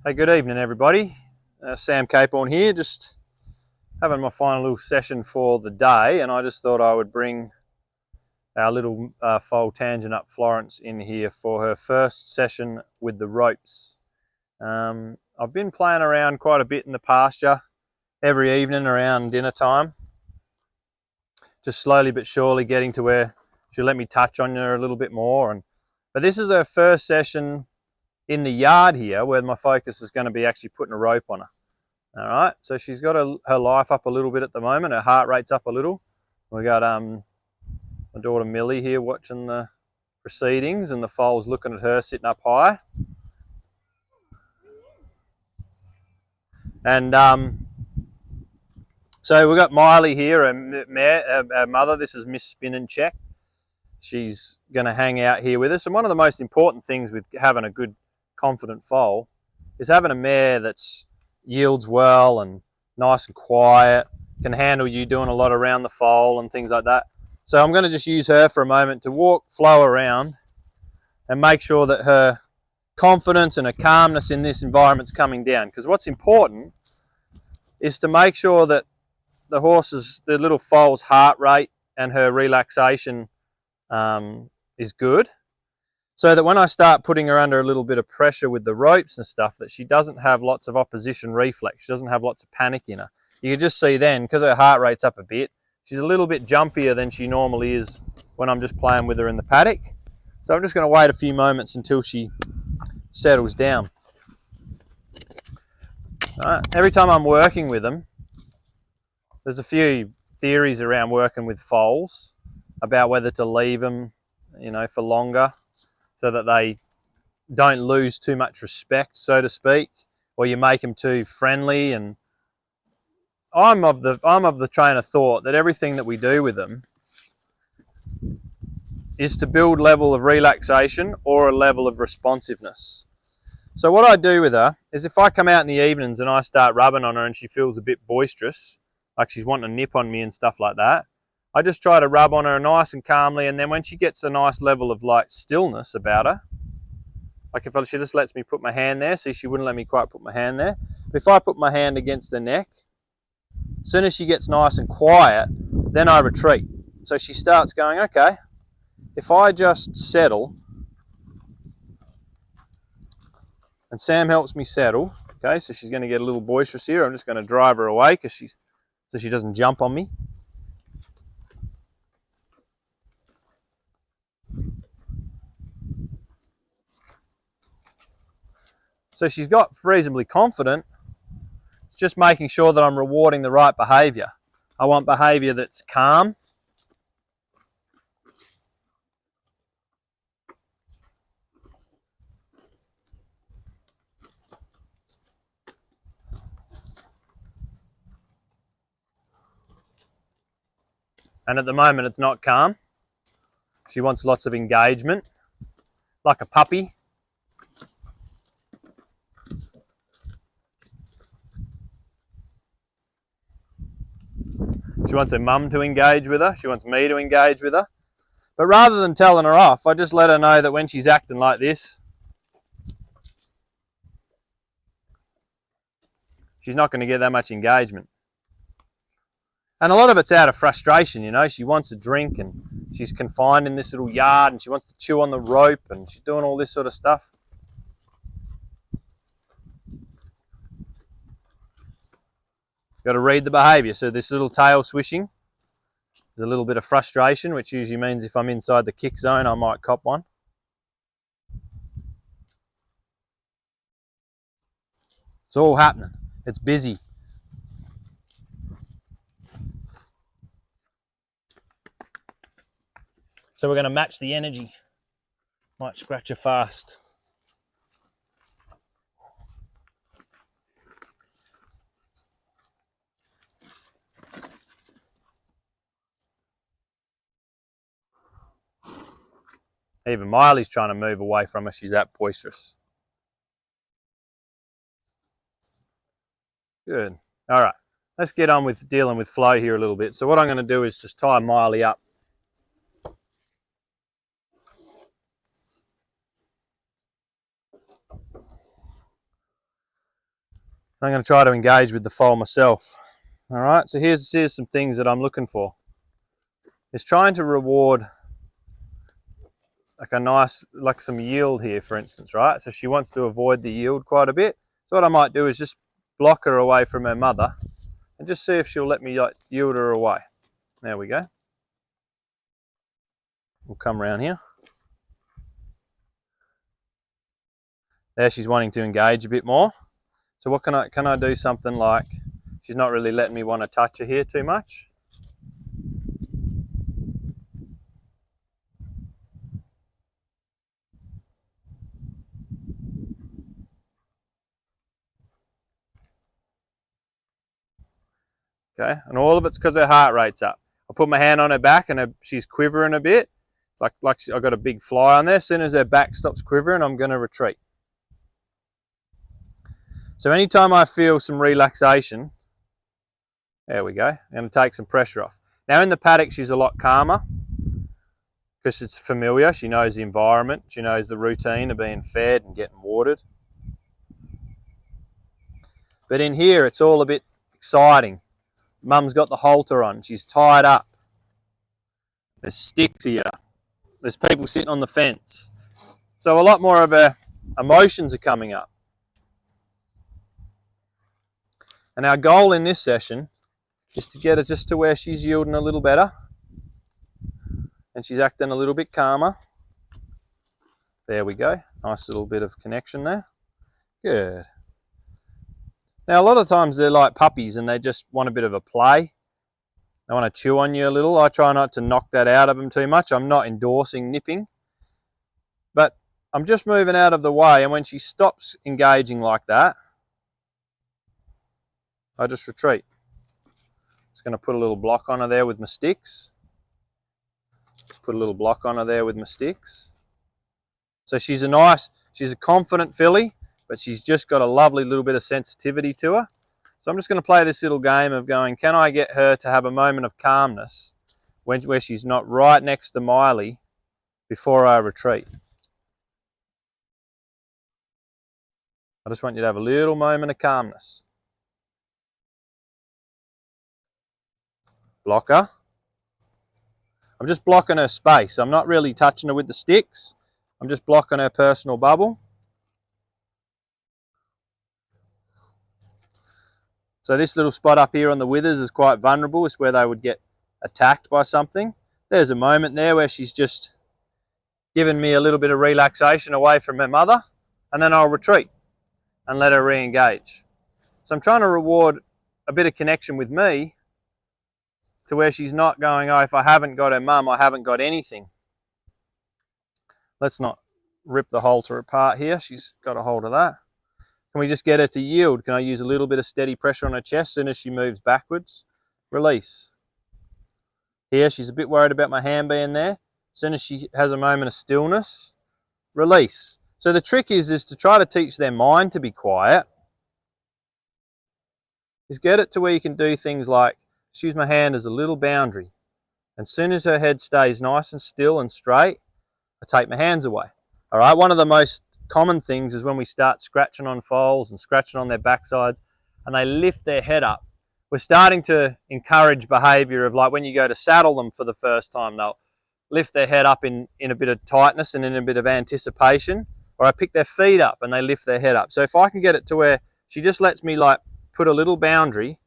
Hey, good evening, everybody. Sam Caporn here, just having my final little session for the day, and I just thought I would bring our little foal tangent up Florence in here for her first session with the ropes. I've been playing around quite a bit in the pasture every evening around dinner time, just slowly but surely getting to where she'll let me touch on her a little bit more. But this is her first session in the yard here, where my focus is going to be actually putting a rope on her. All right, so she's got her life up a little bit at the moment. Her heart rate's up a little. We got my daughter Millie here watching the proceedings, and the foal's looking at her sitting up high. And so we've got Miley here, her mother. This is Miss Spin and Check. She's going to hang out here with us. And one of the most important things with having a good, confident foal is having a mare that's yields well and nice and quiet, can handle you doing a lot around the foal and things like that. So I'm going to just use her for a moment to walk, flow around and make sure that her confidence and her calmness in this environment's coming down. Because what's important is to make sure that the little foal's heart rate and her relaxation is good, so that when I start putting her under a little bit of pressure with the ropes and stuff, that she doesn't have lots of opposition reflex. She doesn't have lots of panic in her. You can just see then, because her heart rate's up a bit, she's a little bit jumpier than she normally is when I'm just playing with her in the paddock. So I'm just going to wait a few moments until she settles down. All right. Every time I'm working with them, there's a few theories around working with foals about whether to leave them, for longer, so that they don't lose too much respect, so to speak, or you make them too friendly. And I'm of the train of thought that everything that we do with them is to build level of relaxation or a level of responsiveness. So what I do with her is, if I come out in the evenings and I start rubbing on her and she feels a bit boisterous, like she's wanting to nip on me and stuff like that, I just try to rub on her nice and calmly, and then when she gets a nice level of stillness about her, like if she just lets me put my hand there, see, she wouldn't let me quite put my hand there, but if I put my hand against her neck, as soon as she gets nice and quiet, then I retreat. So she starts going, okay, if I just settle, and Sam helps me settle, okay, so she's going to get a little boisterous here. I'm just going to drive her away so she doesn't jump on me. So she's got reasonably confident. It's just making sure that I'm rewarding the right behaviour. I want behaviour that's calm. And at the moment it's not calm. She wants lots of engagement, like a puppy. She wants her mum to engage with her. She wants me to engage with her. But rather than telling her off, I just let her know that when she's acting like this, she's not going to get that much engagement. And a lot of it's out of frustration, She wants a drink and she's confined in this little yard and she wants to chew on the rope and she's doing all this sort of stuff. Got to read the behaviour. So this little tail swishing is a little bit of frustration, which usually means if I'm inside the kick zone, I might cop one. It's all happening. It's busy. So we're going to match the energy. Might scratch her fast. Even Miley's trying to move away from her. She's that boisterous. Good. All right. Let's get on with dealing with flow here a little bit. So what I'm going to do is just tie Miley up. I'm going to try to engage with the foal myself. All right, so here's some things that I'm looking for. It's trying to reward like a nice, like some yield here, for instance, right? So she wants to avoid the yield quite a bit. So what I might do is just block her away from her mother and just see if she'll let me like yield her away. There we go. We'll come around here. There she's wanting to engage a bit more. So what can I do something like, she's not really letting me want to touch her here too much. Okay, and all of it's because her heart rate's up. I put my hand on her back and she's quivering a bit. It's like I've got a big fly on there. As soon as her back stops quivering, I'm going to retreat. So anytime I feel some relaxation, there we go, I'm going to take some pressure off. Now in the paddock, she's a lot calmer because it's familiar. She knows the environment. She knows the routine of being fed and getting watered. But in here, it's all a bit exciting. Mum's got the halter on. She's tied up. There's sticks here. There's people sitting on the fence. So a lot more of her emotions are coming up. And our goal in this session is to get her just to where she's yielding a little better. And she's acting a little bit calmer. There we go. Nice little bit of connection there. Good. Now, a lot of times they're like puppies and they just want a bit of a play. They want to chew on you a little. I try not to knock that out of them too much. I'm not endorsing nipping. But I'm just moving out of the way. And when she stops engaging like that, I just retreat. Just going to put a little block on her there with my sticks. Just put a little block on her there with my sticks. So she's a confident filly, but she's just got a lovely little bit of sensitivity to her. So I'm just going to play this little game of going, can I get her to have a moment of calmness where she's not right next to Miley before I retreat? I just want you to have a little moment of calmness. Block her. I'm just blocking her space. I'm not really touching her with the sticks. I'm just blocking her personal bubble. So this little spot up here on the withers is quite vulnerable. It's where they would get attacked by something. There's a moment there where she's just given me a little bit of relaxation away from her mother, and then I'll retreat and let her re-engage. So I'm trying to reward a bit of connection with me to where she's not going, oh, if I haven't got her mum, I haven't got anything. Let's not rip the halter apart here. She's got a hold of that. Can we just get her to yield? Can I use a little bit of steady pressure on her chest as soon as she moves backwards? Release. Here, she's a bit worried about my hand being there. As soon as she has a moment of stillness, release. So the trick is to try to teach their mind to be quiet. Is get it to where you can do things like, just use my hand as a little boundary. And as soon as her head stays nice and still and straight, I take my hands away. All right, one of the most common things is when we start scratching on foals and scratching on their backsides and they lift their head up. We're starting to encourage behavior of like when you go to saddle them for the first time, they'll lift their head up in a bit of tightness and in a bit of anticipation. Or I pick their feet up and they lift their head up. So if I can get it to where she just lets me like put a little boundary,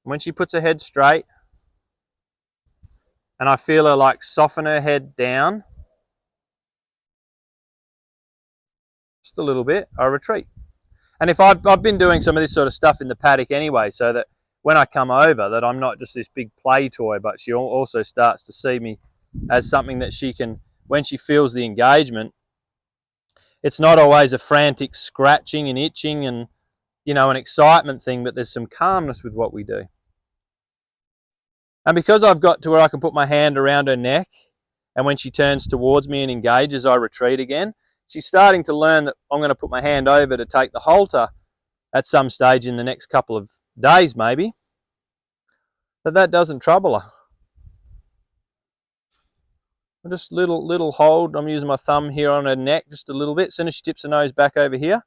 when she puts her head straight and I feel her like soften her head down just a little bit, I retreat. And if I've been doing some of this sort of stuff in the paddock anyway, so that when I come over, that I'm not just this big play toy, but she also starts to see me as something that she can, when she feels the engagement, it's not always a frantic scratching and itching and, you know, an excitement thing, but there's some calmness with what we do. And because I've got to where I can put my hand around her neck, and when she turns towards me and engages, I retreat again, she's starting to learn that I'm going to put my hand over to take the halter at some stage in the next couple of days maybe, but that doesn't trouble her. Just little hold. I'm using my thumb here on her neck just a little bit. As soon as she tips her nose back over here,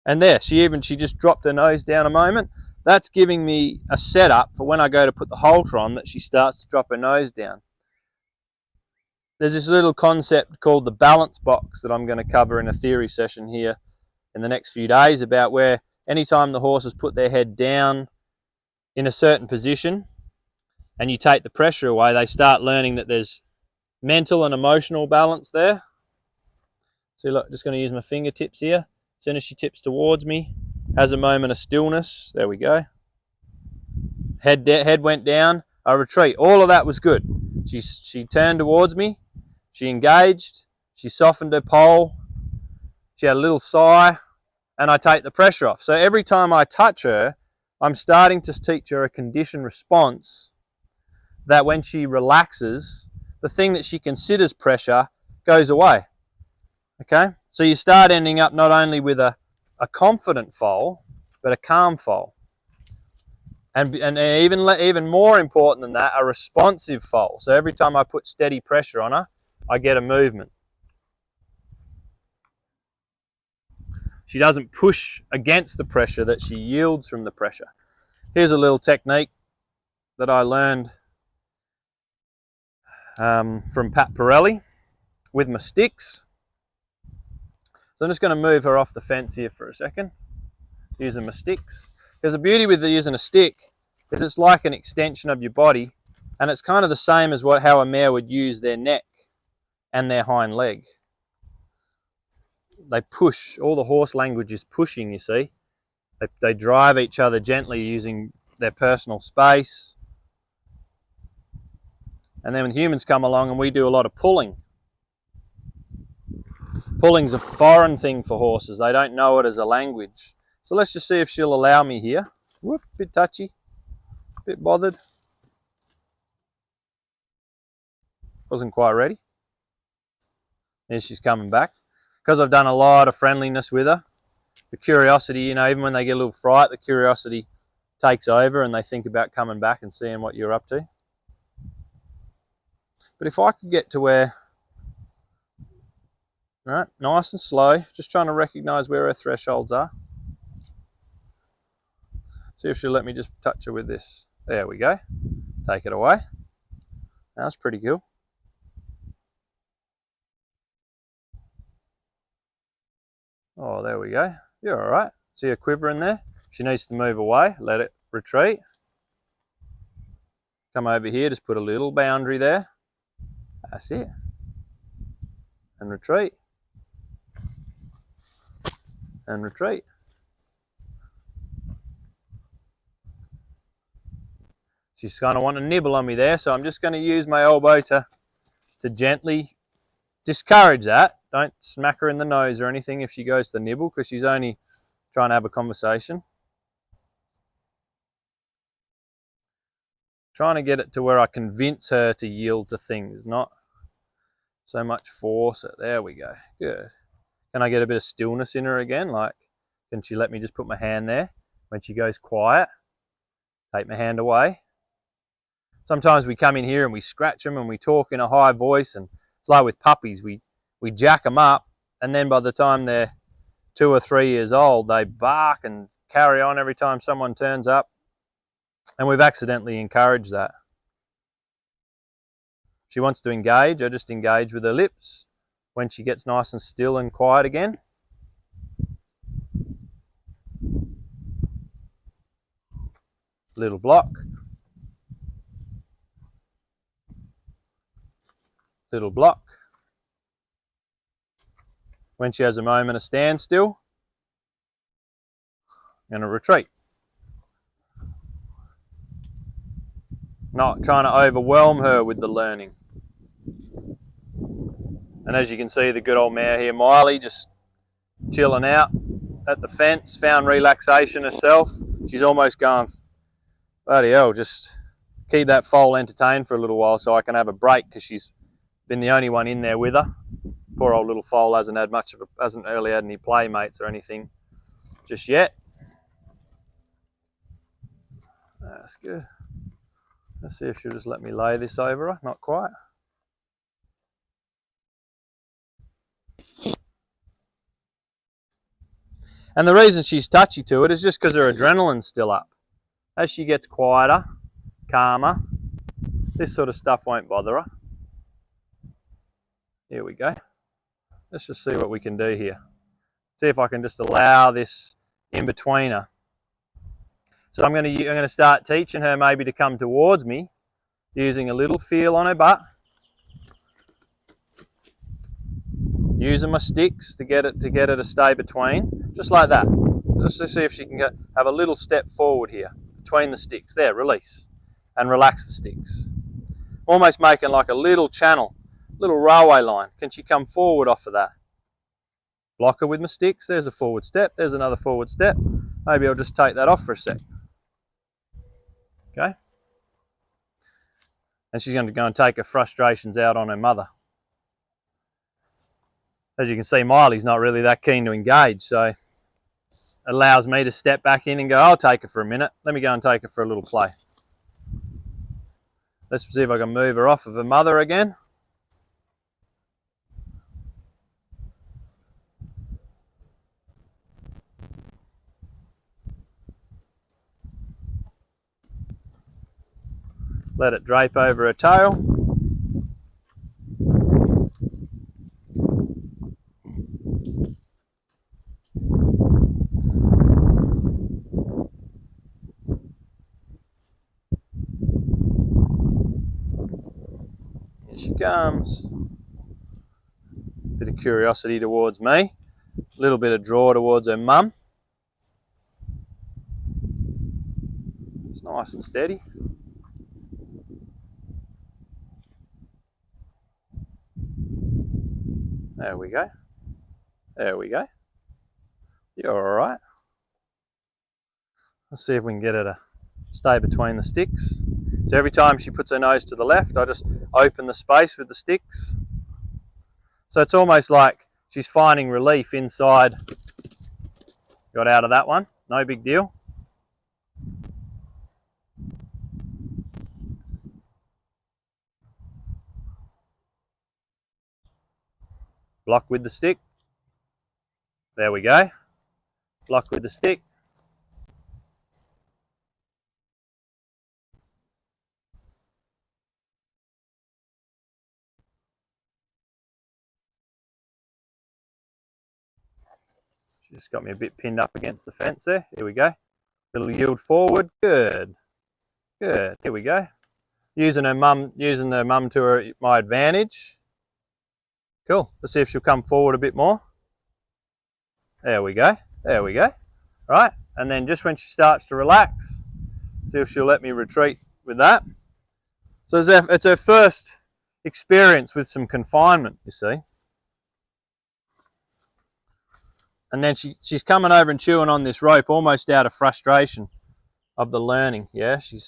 And there, she just dropped her nose down a moment. That's giving me a setup for when I go to put the halter on, that she starts to drop her nose down. There's this little concept called the balance box that I'm going to cover in a theory session here in the next few days, about where anytime the horses put their head down in a certain position and you take the pressure away, they start learning that there's mental and emotional balance there. So look, just going to use my fingertips here. As soon as she tips towards me, has a moment of stillness. There we go. Head went down. I retreat. All of that was good. She turned towards me. She engaged. She softened her pole. She had a little sigh, and I take the pressure off. So every time I touch her, I'm starting to teach her a conditioned response that when she relaxes, the thing that she considers pressure goes away. Okay? So you start ending up not only with a confident foal, but a calm foal. And even more important than that, a responsive foal. So every time I put steady pressure on her, I get a movement. She doesn't push against the pressure, that she yields from the pressure. Here's a little technique that I learned from Pat Pirelli with my sticks. So I'm just going to move her off the fence here for a second, using my sticks. Because the beauty with using a stick is it's like an extension of your body, and it's kind of the same as how a mare would use their neck and their hind leg. They push. All the horse language is pushing, you see. They drive each other gently using their personal space. And then when humans come along and we do a lot of pulling. Pulling's a foreign thing for horses. They don't know it as a language. So let's just see if she'll allow me here. Whoop, bit touchy, bit bothered. Wasn't quite ready. There she's coming back. Because I've done a lot of friendliness with her, the curiosity, you know, even when they get a little fright, the curiosity takes over and they think about coming back and seeing what you're up to. But if I could get to where, right, nice and slow, just trying to recognize where her thresholds are. See if she'll let me just touch her with this. There we go. Take it away. That's pretty cool. Oh, there we go. You're all right. See her quivering there? She needs to move away. Let it retreat. Come over here. Just put a little boundary there. That's it. And retreat. And retreat. She's going to want to nibble on me there, so I'm just going to use my elbow to gently discourage that. Don't smack her in the nose or anything if she goes to nibble, because she's only trying to have a conversation. Trying to get it to where I convince her to yield to things, not so much force it. There we go. Good. Can I get a bit of stillness in her again? Like, can she let me just put my hand there? When she goes quiet, take my hand away. Sometimes we come in here and we scratch them and we talk in a high voice, and it's like with puppies, we jack them up, and then by the time they're 2 or 3 years old, they bark and carry on every time someone turns up, and we've accidentally encouraged that. She wants to engage, I just engage with her lips. When she gets nice and still and quiet again, little block. Little block. When she has a moment of standstill, I'm going to retreat. Not trying to overwhelm her with the learning. And as you can see, the good old mare here, Miley, just chilling out at the fence, found relaxation herself. She's almost going, bloody hell, just keep that foal entertained for a little while so I can have a break, because she's been the only one in there with her. Poor old little foal hasn't really had any playmates or anything just yet. That's good. Let's see if she'll just let me lay this over her. Not quite. And the reason she's touchy to it is just because her adrenaline's still up. As she gets quieter, calmer, this sort of stuff won't bother her. Here we go. Let's just see what we can do here. See if I can just allow this in between her. So I'm going to start teaching her maybe to come towards me, using a little feel on her butt, using my sticks to get her to stay between, just like that. Just to see if she can have a little step forward here between the sticks. There, release and relax the sticks. Almost making like a little channel, little railway line. Can she come forward off of that? Block her with my sticks. There's a forward step. There's another forward step. Maybe I'll just take that off for a sec. Okay. And she's going to go and take her frustrations out on her mother. As you can see, Miley's not really that keen to engage, so it allows me to step back in and go, I'll take her for a minute. Let me go and take her for a little play. Let's see if I can move her off of her mother again. Let it drape over her tail. Here she comes. Bit of curiosity towards me. A little bit of draw towards her mum. It's nice and steady. There we go. There we go. You're all right. Let's see if we can get her to stay between the sticks. So every time she puts her nose to the left, I just open the space with the sticks. So it's almost like she's finding relief inside. Got out of that one. No big deal. Block with the stick. There we go. Block with the stick. She just got me a bit pinned up against the fence there. Here we go. Little yield forward. Good. Good. Here we go. Using her mum to my advantage. Cool. Let's see if she'll come forward a bit more. There we go. There we go. Right. And then just when she starts to relax, see if she'll let me retreat with that. So it's her first experience with some confinement, you see. And then she's coming over and chewing on this rope almost out of frustration of the learning. Yeah, she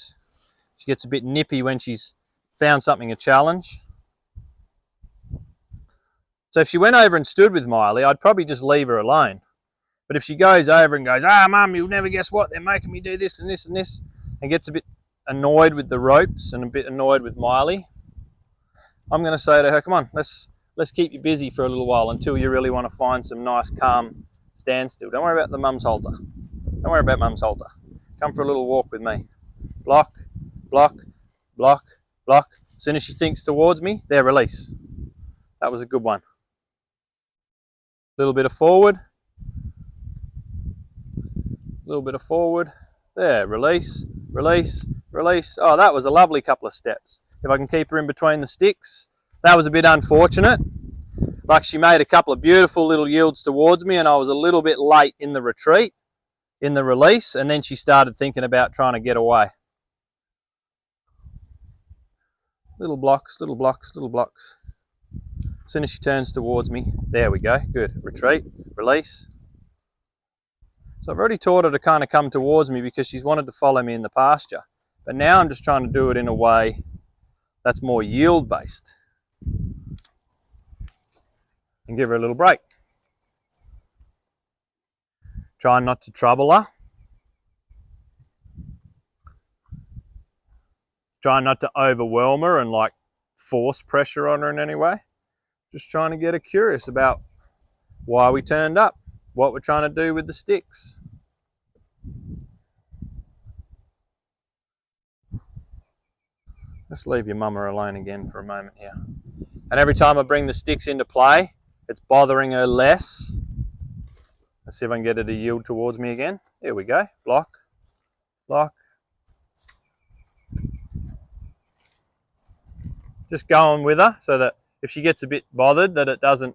gets a bit nippy when she's found something a challenge. So if she went over and stood with Miley, I'd probably just leave her alone. But if she goes over and goes, Mum, you'll never guess what, they're making me do this and this and this, and gets a bit annoyed with the ropes and a bit annoyed with Miley, I'm going to say to her, come on, let's keep you busy for a little while until you really want to find some nice, calm standstill. Don't worry about the mum's halter. Don't worry about mum's halter. Come for a little walk with me. Block, block, block, block. As soon as she thinks towards me, there, release. That was a good one. A little bit of forward. A little bit of forward. There, release, release, release. Oh, that was a lovely couple of steps. If I can keep her in between the sticks. That was a bit unfortunate. Like she made a couple of beautiful little yields towards me and I was a little bit late in the retreat, in the release, and then she started thinking about trying to get away. Little blocks, little blocks, little blocks. As soon as she turns towards me, there we go, good. Retreat, release. So I've already taught her to kind of come towards me because she's wanted to follow me in the pasture. But now I'm just trying to do it in a way that's more yield-based. And give her a little break. Try not to trouble her. Try not to overwhelm her and like force pressure on her in any way. Just trying to get her curious about why we turned up. what we're trying to do with the sticks. Just leave your mama alone again for a moment here. And every time I bring the sticks into play, it's bothering her less. Let's see if I can get her to yield towards me again. Here we go. Block, block. Just going with her so that if she gets a bit bothered, that it doesn't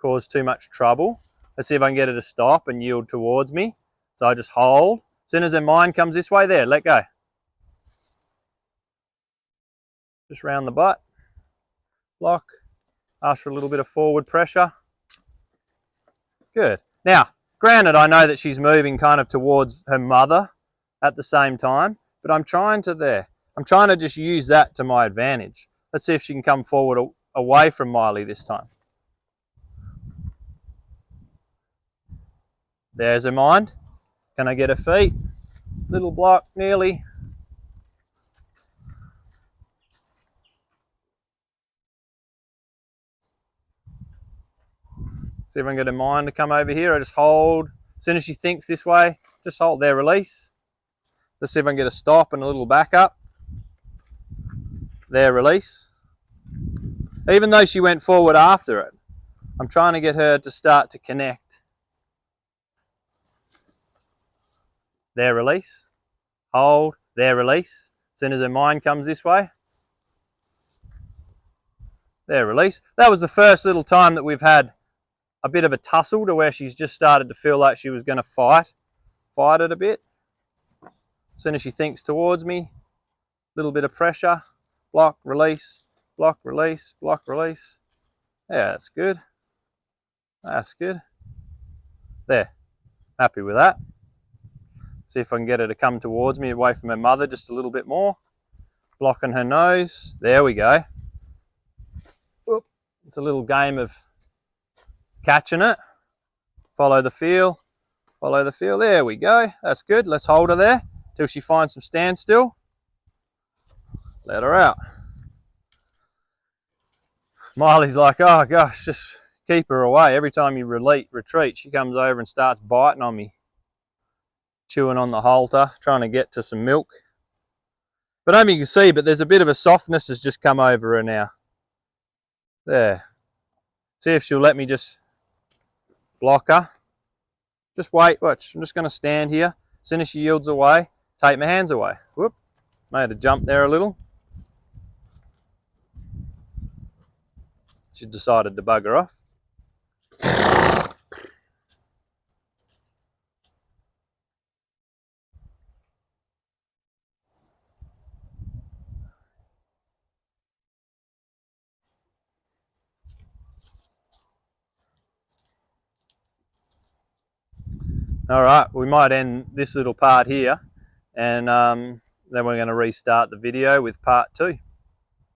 cause too much trouble. Let's see if I can get her to stop and yield towards me. So I just hold. As soon as her mind comes this way, there, let go. Just round the butt. Block. Ask for a little bit of forward pressure. Good. Now, granted, I know that she's moving kind of towards her mother at the same time, but I'm trying to just use that to my advantage. Let's see if she can come forward away from Miley this time. There's her mind. Can I get her feet? Little block, nearly. See if I can get her mind to come over here. I just hold. As soon as she thinks this way, just hold there, release. Let's see if I can get a stop and a little back up. There, release. Even though she went forward after it, I'm trying to get her to start to connect. There, release. Hold. There, release. As soon as her mind comes this way. There, release. That was the first little time that we've had a bit of a tussle to where she's just started to feel like she was going to fight it a bit. As soon as she thinks towards me, a little bit of pressure, block, release, block, release, block, release. Yeah, that's good. That's good. There, happy with that. See if I can get her to come towards me away from her mother just a little bit more. Blocking her nose. There we go. Oop. It's a little game of catching it. Follow the feel. Follow the feel. There we go. That's good. Let's hold her there till she finds some standstill. Let her out. Miley's like, oh gosh, just keep her away. Every time you retreat, she comes over and starts biting on me. Chewing on the halter, trying to get to some milk. But I don't know if you can see, but there's a bit of a softness has just come over her now. There. See if she'll let me just block her. Just wait, watch. I'm just going to stand here. As soon as she yields away, take my hands away. Whoop. Made a jump there a little. She decided to bugger off. All right, we might end this little part here, and then we're going to restart the video with part 2.